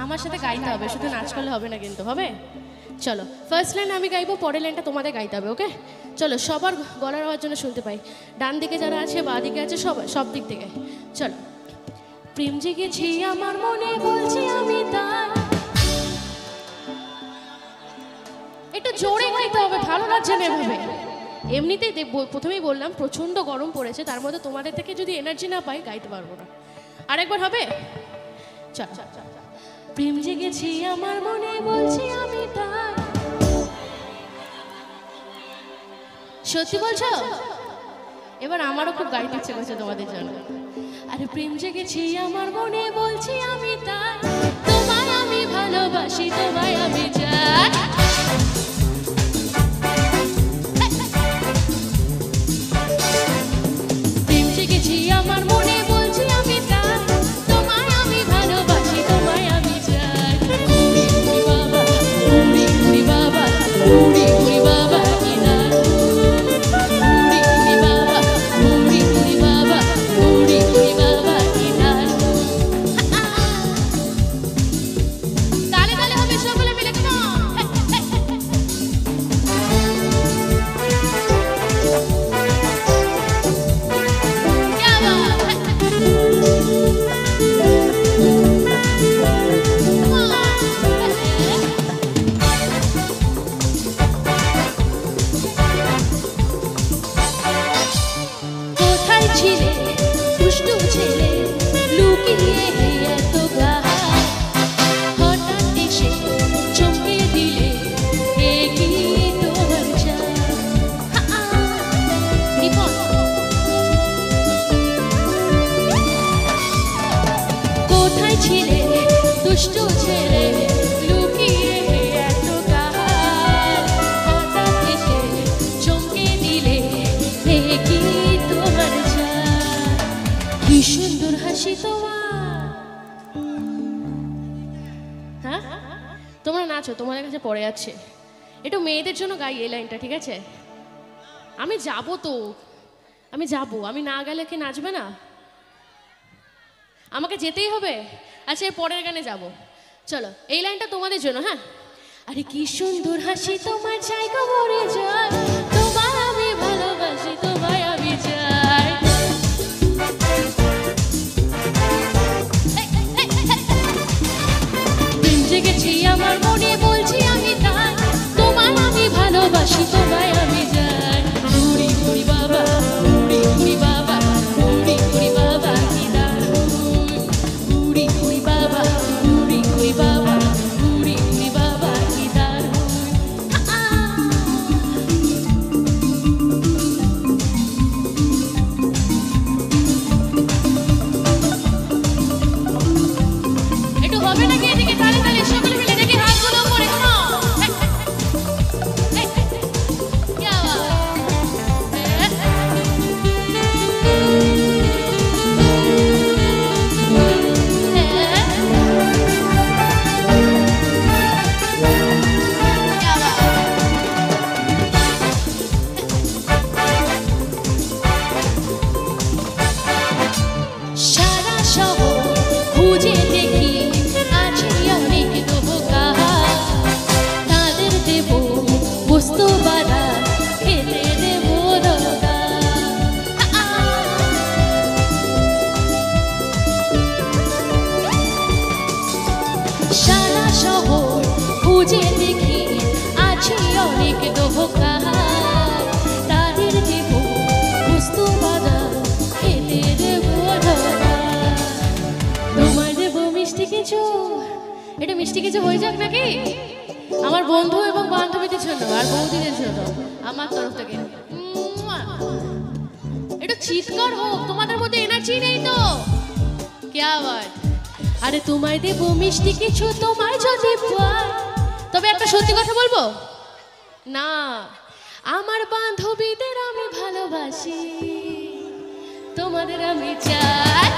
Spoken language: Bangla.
আমার সাথে গাইতে হবে, শুধু নাচ করলে হবে না কিন্তু, হবে? চলো, ফার্স্ট লাইন আমি গাইবো, পরের লাইনটা তোমাদের গাইতে হবে, ওকে? চলো, সবার গলার আওয়াজ জন্য শুনতে পাই, ডান দিকে যারা আছে, বাঁ দিকে আছে, সব দিক থেকে। চলো। প্রেম জেগেছি আমার মনে, বলছি আমি তাই। একটু জোরে গাইতে হবে, ভালো লাগছে না এভাবে। এমনিতেই প্রথমেই বললাম প্রচন্ড গরম পড়েছে, তার মধ্যে তোমাদের থেকে যদি এনার্জি না পাই গাইতে পারবো না। আরেকবার হবে? চল। প্রেম জেগেছি আমার মনে, বলছি আমি তাই। সত্যি বলছো? এবার আমারও খুব গাইতে ইচ্ছে করছে তোমাদের জন্য। আরে প্রেম জেগেছি আমার মনে, বলছি আমি তাই, তোমায় আমি ভালোবাসি, তোমায় আমি চাই। প্রেম জেগেছি আমার মনে, বলছি আমি তাই, তোমায় আমি ভালোবাসি, তোমায় আমি চাই। উড়ি উড়ি বাবা, উড়ি উড়ি বাবা, উড়ি উড়ি বাবা কি না। উড়ি উড়ি বাবা, উড়ি উড়ি বাবা, উড়ি উড়ি বাবা কি না। তালে তালে হবে সকলে মিলে, কোথায় ছিলে দুষ্টু ছেলে, লুকিয়ে এত গায়ে, হঠাৎ এসে চমকে দিলে, এ কি তোমার চাই। কোথায় ছিলে দুষ্টু ছেলে, লুকিয়ে এত গায়ে, হঠাৎ এসে চমকে দিলে, এ কি তোমার চাই। কি সুন্দর হাসি তোমার। হ্যাঁ, তোমরা নাচো, তোমাদের কাছে পড়ে যাচ্ছে। একটু মেয়েদের জন্য গাই এই লাইনটা, ঠিক আছে? আমি যাবো তো, আমি যাবো, আমি না গেলে কি নাচবে না? আমাকে যেতেই হবে। আচ্ছা, এর পরের গানে যাব। চলো, এই লাইনটা তোমাদের জন্য। হ্যাঁ, আরে কি সুন্দর হাসি তোমার, জায়গা ভরে যায়, তোমায় আমি ভালোবাসি, তোমায় আমি চাই। প্রেম জেগেছি আমার মনে, বলছি আমি তাই, তোমায় আমি ভালোবাসি, তোমায় আমি চাই। উড়ি উড়ি বাবা, উড়ি উড়ি বাবা, উড়ি উড়ি বাবা কি দারুণ। উড়ি উড়ি বাবা, উড়ি উড়ি বাবা, উড়ি উড়ি বাবা কি দারুণ। একটু হবে নাকি এদিকে? তালে তালে সকলে মিলে দেখি, হাতগুলো উপরে। সারা শহর খুঁজে দেখি, আছে অনেক দোকা, তাদের দেব বস্তু বাধা, খেতে দেব দোকা। সারা শহর খুঁজে দেখি, আছে অনেক দোকা, তাদের দেব বস্তু বাধা, খেতে দেব দোকা। তোমায় দেব মিষ্টি কিছু, এটা মিষ্টি কিছু হয়ে যাক নাকি? আমার বন্ধু এবং বান্ধবীদের জন্য আর বৌদিদের জন্য আমার তরফ থেকে একটু চিৎকার হোক। তোমাদের মধ্যে এনার্জি নেই তো? কি আবার? আরে তোমায় দেব মিষ্টি কিছু, তোমায় যদি পাই, তবে একটা সত্যি কথা বলবো না, আমার বান্ধবীদের আমি ভালোবাসি, তোমাদের আমি চাই।